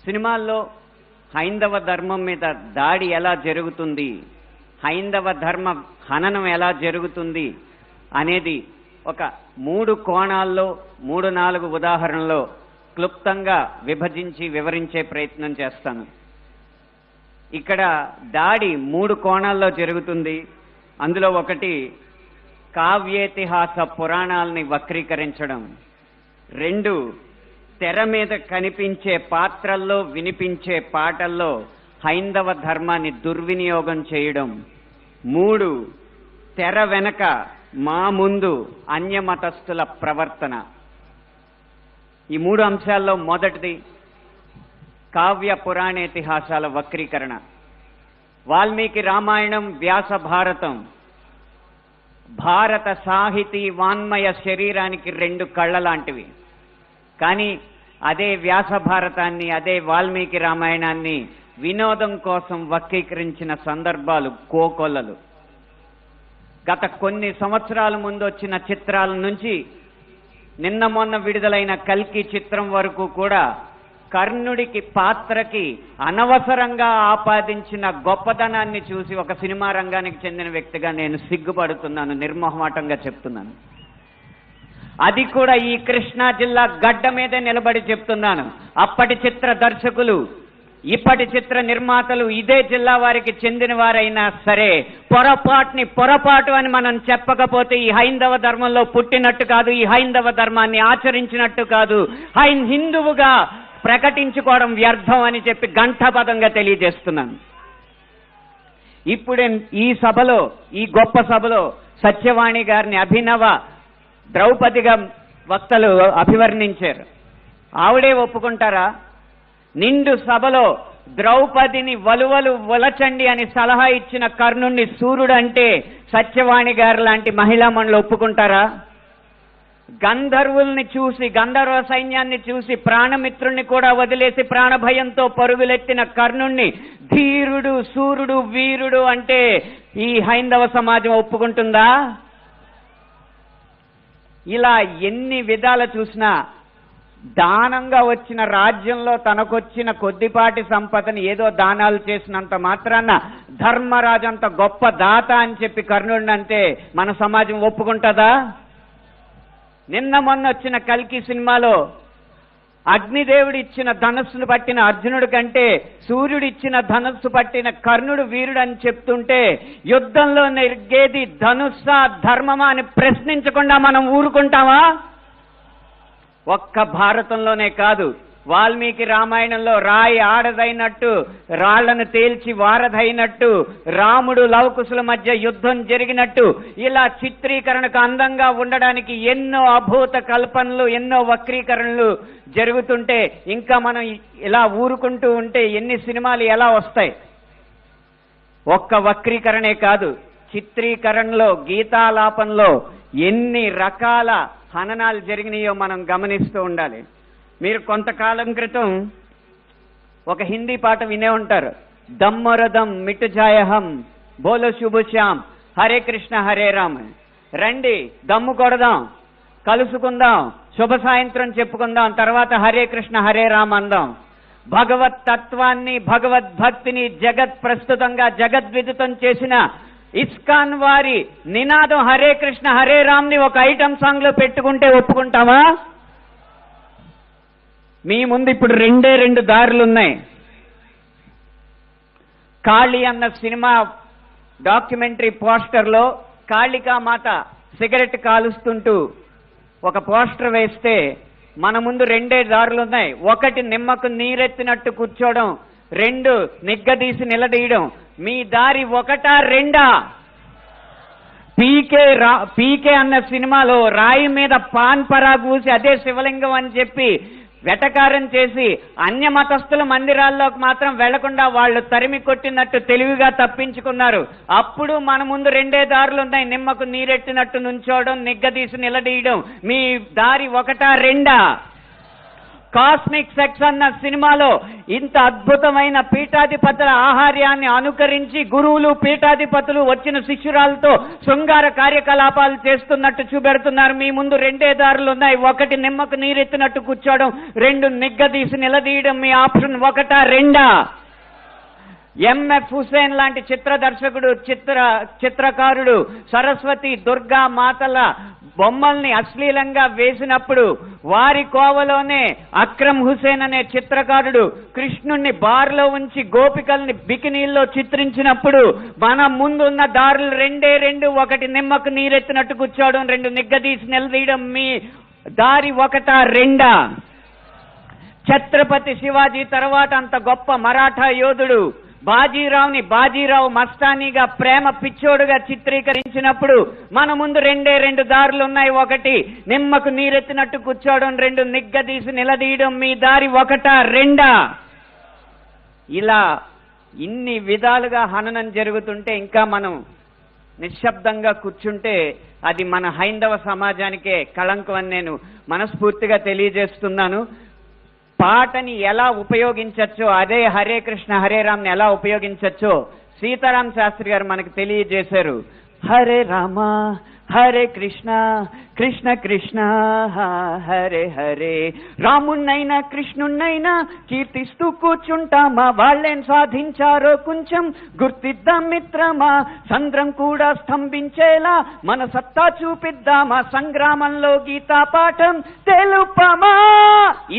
సినిమాల్లో హైందవ ధర్మం మీద దాడి ఎలా జరుగుతుంది, హైందవ ధర్మ హననం ఎలా జరుగుతుంది అనేది ఒక 3 కోణాల్లో 3-4 ఉదాహరణలో క్లుప్తంగా విభజించి వివరించే ప్రయత్నం చేస్తాను. ఇక్కడ దాడి 3 కోణాల్లో జరుగుతుంది. అందులో ఒకటి కావ్యేతిహాస పురాణాలని వక్రీకరించడం, 2 తెర మీద కనిపించే పాత్రల్లో వినిపించే పాటల్లో హైందవ ధర్మాన్ని దుర్వినియోగం చేయడం, 3 తెర వెనక మా ముందు అన్యమతస్థుల ప్రవర్తన. ఈ 3 అంశాల్లో మొదటిది కావ్య పురాణేతిహాసాల వక్రీకరణ. వాల్మీకి రామాయణం, వ్యాస భారతం భారత సాహితీ వాన్మయ శరీరానికి 2 కళ్ళ లాంటివి. కానీ అదే వ్యాస భారతాన్ని, అదే వాల్మీకి రామాయణాన్ని వినోదం కోసం వక్రీకరించిన సందర్భాలు కోకొల్లలు. గత కొన్ని సంవత్సరాల ముందు వచ్చిన చిత్రాల నుంచి నిన్న మొన్న విడుదలైన కల్కి చిత్రం వరకు కూడా కర్ణుడికి పాత్రకి అనవసరంగా ఆపాదించిన గొప్పతనాన్ని చూసి ఒక సినిమా రంగానికి చెందిన వ్యక్తిగా నేను సిగ్గుపడుతున్నాను, నిర్మోహమాటంగా చెప్తున్నాను. అది కూడా ఈ కృష్ణా జిల్లా గడ్డ మీదే నిలబడి చెప్తున్నాను. అప్పటి చిత్ర దర్శకులు, ఇప్పటి చిత్ర నిర్మాతలు ఇదే జిల్లా వారికి చెందిన వారైనా సరే పొరపాటు అని మనం చెప్పకపోతే ఈ హైందవ ధర్మంలో పుట్టినట్టు కాదు, ఈ హైందవ ధర్మాన్ని ఆచరించినట్టు కాదు, హిందువుగా ప్రకటించుకోవడం వ్యర్థం అని చెప్పి ఘంటాపథంగా తెలియజేస్తున్నాను. ఇప్పుడే ఈ సభలో, ఈ గొప్ప సభలో సత్యవాణి గారిని అభినవ ద్రౌపదిగా వక్తలు అభివర్ణించారు. ఆవిడే ఒప్పుకుంటారా? నిండు సభలో ద్రౌపదిని వలువలు వలచండి అని సలహా ఇచ్చిన కర్ణుణ్ణి సూర్యుడు అంటే సత్యవాణి గారు లాంటి మహిళా మండలి ఒప్పుకుంటారా? గంధర్వుల్ని చూసి, గంధర్వ సైన్యాన్ని చూసి ప్రాణమిత్రుల్ని కూడా వదిలేసి ప్రాణభయంతో పరుగులెత్తిన కర్ణుణ్ణి ధీరుడు, సూర్యుడు, వీరుడు అంటే ఈ హైందవ సమాజం ఒప్పుకుంటుందా? ఇలా ఎన్ని విధాలు చూసినా దానంగా వచ్చిన రాజ్యంలో తనకొచ్చిన కొద్దిపాటి సంపదని ఏదో దానాలు చేసినంత మాత్రాన ధర్మరాజు అంత గొప్ప దాత అని చెప్పి కర్ణుడిని అంటే మన సమాజం ఒప్పుకుంటుందా? నిన్న మొన్న వచ్చిన కల్కి సినిమాలో అగ్నిదేవుడు ఇచ్చిన ధనస్సును పట్టిన అర్జునుడి కంటే సూర్యుడు ఇచ్చిన ధనస్సు పట్టిన కర్ణుడు వీరుడు అని చెప్తుంటే యుద్ధంలో నెగ్గేది ధనుస్సా ధర్మమా అని ప్రశ్నించకుండా మనం ఊరుకుంటామా? ఒక్క భారతంలోనే కాదు, వాల్మీకి రామాయణంలో రాయి ఆడదైనట్టు, రాళ్లను తేల్చి వారధైనట్టు, రాముడు లవకుశుల మధ్య యుద్ధం జరిగినట్టు, ఇలా చిత్రీకరణకు అందంగా ఉండడానికి ఎన్నో అభూత కల్పనలు, ఎన్నో వక్రీకరణలు జరుగుతుంటే ఇంకా మనం ఇలా ఊరుకుంటూ ఉంటే ఎన్ని సినిమాలు ఎలా వస్తాయి? ఒక్క వక్రీకరణే కాదు, చిత్రీకరణలో, గీతాలాపనలో ఎన్ని రకాల హననాలు జరిగినాయో మనం గమనిస్తూ ఉండాలి. మీరు కొంతకాలం క్రితం ఒక హిందీ పాట వినే ఉంటారు, దమ్మరదం మిటుజాయహం బోలో శుభశ్యాం హరే కృష్ణ హరే రామ్. రండి దమ్ము కొడదాం, కలుసుకుందాం, శుభ సాయంత్రం చెప్పుకుందాం, తర్వాత హరే కృష్ణ హరే రామ్ అందాం. భగవత్ తత్వాన్ని, భగవద్భక్తిని జగత్ ప్రస్తుతంగా జగద్విదితం చేసిన ఇస్కాన్ వారి నినాదం హరే కృష్ణ హరే రామ్ ని ఒక ఐటమ్ సాంగ్ లో పెట్టుకుంటే ఒప్పుకుంటావా? మీ ముందు ఇప్పుడు 2 దారులు ఉన్నాయి. కాళీ అన్న సినిమా డాక్యుమెంటరీ పోస్టర్లో కాళికామాత సిగరెట్ కాలుస్తుంటూ ఒక పోస్టర్ వేస్తే మన ముందు 2 దారులు ఉన్నాయి. ఒకటి నిమ్మకు నీరెత్తినట్టు కూర్చోవడం, 2 నిగ్గదీసి నిలదీయడం. మీ దారి 1, 2? పీకే అన్న సినిమాలో రాయి మీద పాన్ పరాగు ఊసి అదే శివలింగం అని చెప్పి వెటకారం చేసి అన్య మతస్థుల మందిరాల్లోకి మాత్రం వెళ్లకుండా వాళ్ళు తరిమి కొట్టినట్టు తెలివిగా తప్పించుకున్నారు. అప్పుడు మన ముందు 2 దారులు ఉన్నాయి, నిమ్మకు నీరెట్టినట్టు నుంచోవడం, నిగ్గదీసి నిలదీయడం. మీ దారి 1, 2? కాస్మిక్ సెక్స్ అన్న సినిమాలో ఇంత అద్భుతమైన పీఠాధిపతుల ఆహార్యాన్ని అనుకరించి గురువులు పీఠాధిపతులు వచ్చిన శిష్యురాలతో శృంగార కార్యకలాపాలు చేస్తున్నట్టు చూపెడుతున్నారు. మీ ముందు రెండే దారులు ఉన్నాయి. ఒకటి నిమ్మకు నీరెత్తినట్టు కూర్చోవడం, రెండు నిగ్గదీసి నిలదీయడం. మీ ఆప్షన్ ఒకటా రెండా? ఎంఎఫ్ హుసేన్ లాంటి చిత్ర దర్శకుడు, చిత్రకారుడు సరస్వతి దుర్గా మాతల బొమ్మల్ని అశ్లీలంగా వేసినప్పుడు వారి కోవలోనే అక్రమ్ హుసేన్ అనే చిత్రకారుడు కృష్ణుణ్ణి బార్లో ఉంచి గోపికల్ని బికినీల్లో చిత్రించినప్పుడు మన ముందున్న దారులు రెండే రెండు. ఒకటి నిమ్మకు నీరెత్తినట్టు కూర్చోవడం, రెండు నిగ్గదీసి నిలదీయడం. మీ దారి ఒకటా రెండా? ఛత్రపతి శివాజీ తర్వాత అంత గొప్ప మరాఠా యోధుడు బాజీరావుని బాజీరావు మస్తానీగా ప్రేమ పిచ్చోడుగా చిత్రీకరించినప్పుడు మన ముందు రెండే రెండు దారులు ఉన్నాయి. ఒకటి నిమ్మకు నీరెత్తినట్టు కూర్చోవడం, రెండు నిగ్గదీసి నిలదీయడం. మీ దారి ఒకటా రెండా? ఇలా ఇన్ని విధాలుగా హననం జరుగుతుంటే ఇంకా మనం నిశ్శబ్దంగా కూర్చుంటే అది మన హైందవ సమాజానికే కళంకం అని నేను మనస్ఫూర్తిగా తెలియజేస్తున్నాను. పాటని ఎలా ఉపయోగించచ్చో, అదే హరే కృష్ణ హరే రామ్ని ఎలా ఉపయోగించచ్చో సీతారాం శాస్త్రి గారు మనకు తెలియజేశారు. హరే రామ హరే కృష్ణ కృష్ణ కృష్ణ హరే హరే. రాముణ్ణైనా కృష్ణుణ్ణైనా కీర్తిస్తూ కూర్చుంటామా? వాళ్ళేం సాధించారో కొంచెం గుర్తిద్దాం మిత్రమా. సంద్రం కూడా స్తంభించేలా మన సత్తా చూపిద్దామా. సంగ్రామంలో గీతా పాఠం తెలుపమా.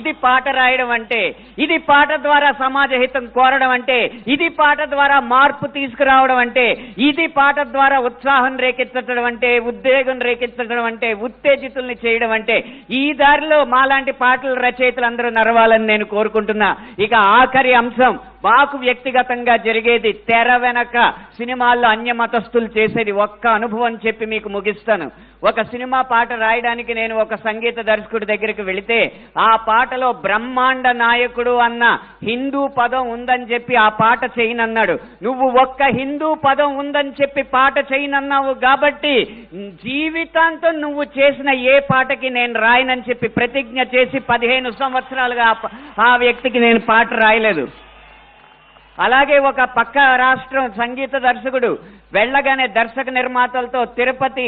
ఇది పాట రాయడం అంటే, ఇది పాట ద్వారా సమాజ హితం కోరడం అంటే, ఇది పాట ద్వారా మార్పు తీసుకురావడం అంటే, ఇది పాట ద్వారా ఉత్సాహం రేకెత్తడం అంటే, ఉద్వేగం రేకెత్తడం అంటే, ఉత్తేజితుల్ని చేయడం అంటే, ఈ దారిలో మాలాంటి పాటల రచయితలు అందరూ నడవాలని నేను కోరుకుంటున్నా. ఇక ఆఖరి అంశం మాకు వ్యక్తిగతంగా జరిగేది, తెర వెనక సినిమాల్లో అన్యమతస్థులు చేసేది ఒక్క అనుభవం చెప్పి మీకు ముగిస్తాను. ఒక సినిమా పాట రాయడానికి నేను ఒక సంగీత దర్శకుడి దగ్గరికి వెళితే ఆ పాటలో బ్రహ్మాండ నాయకుడు అన్న హిందూ పదం ఉందని చెప్పి ఆ పాట చేయనన్నాడు. నువ్వు ఒక్క హిందూ పదం ఉందని చెప్పి పాట చేయనన్నావు కాబట్టి జీవితాంతం నువ్వు చేసిన ఏ పాటకి నేను రాయనని చెప్పి ప్రతిజ్ఞ చేసి 15 సంవత్సరాలుగా ఆ వ్యక్తికి నేను పాట రాయలేదు. అలాగే ఒక పక్క రాష్ట్రం సంగీత దర్శకుడు వెళ్ళగానే దర్శక నిర్మాతలతో తిరుపతి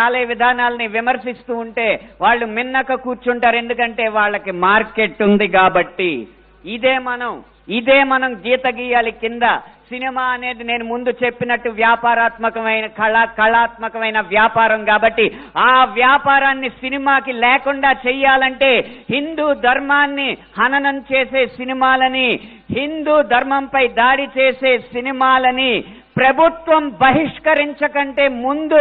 ఆలయ విధానాలని విమర్శిస్తూ ఉంటే వాళ్ళు మిన్నక కూర్చుంటారు. ఎందుకంటే వాళ్ళకి మార్కెట్ ఉంది కాబట్టి. ఇదే మనం గీత గీయాలి కింద. సినిమా అనేది నేను ముందు చెప్పినట్టు వ్యాపారాత్మకమైన కళాత్మకమైన వ్యాపారం కాబట్టి ఆ వ్యాపారాన్ని సినిమాకి లేకుండా చెయ్యాలంటే హిందూ ధర్మాన్ని హననం చేసే సినిమాలని, హిందూ ధర్మంపై దాడి చేసే సినిమాలని ప్రభుత్వం బహిష్కరించకంటే ముందు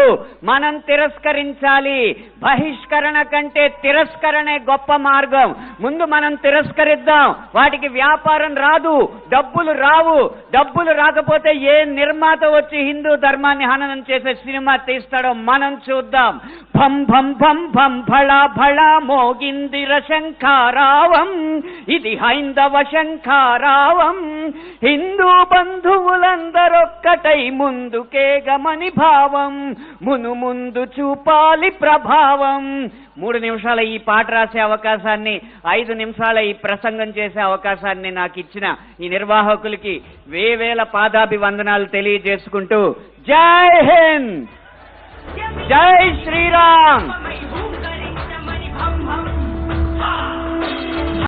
మనం తిరస్కరించాలి. బహిష్కరణ కంటే తిరస్కరణే గొప్ప మార్గం. ముందు మనం తిరస్కరిద్దాం. వాటికి వ్యాపారం రాదు, డబ్బులు రావు. డబ్బులు రాకపోతే ఏ నిర్మాత వచ్చి హిందూ ధర్మాన్ని హననం చేసే సినిమా తీస్తాడో మనం చూద్దాం. భం భం భం భం భళా భళా మోగిందిర శంఖారావం, ఇది హైందవ శంఖారావం. హిందూ బంధువులందరొక్కటై ముందుకే గమని భావం, ముందు చూపాలి ప్రభావం. 3 నిమిషాల ఈ పాట రాసే అవకాశాన్ని, 5 నిమిషాల ఈ ప్రసంగం చేసే అవకాశాన్ని నాకు ఇచ్చిన ఈ నిర్వాహకులకి వేవేల పాదాభివందనాలు తెలియజేసుకుంటూ జై హింద్, జై శ్రీరామ్.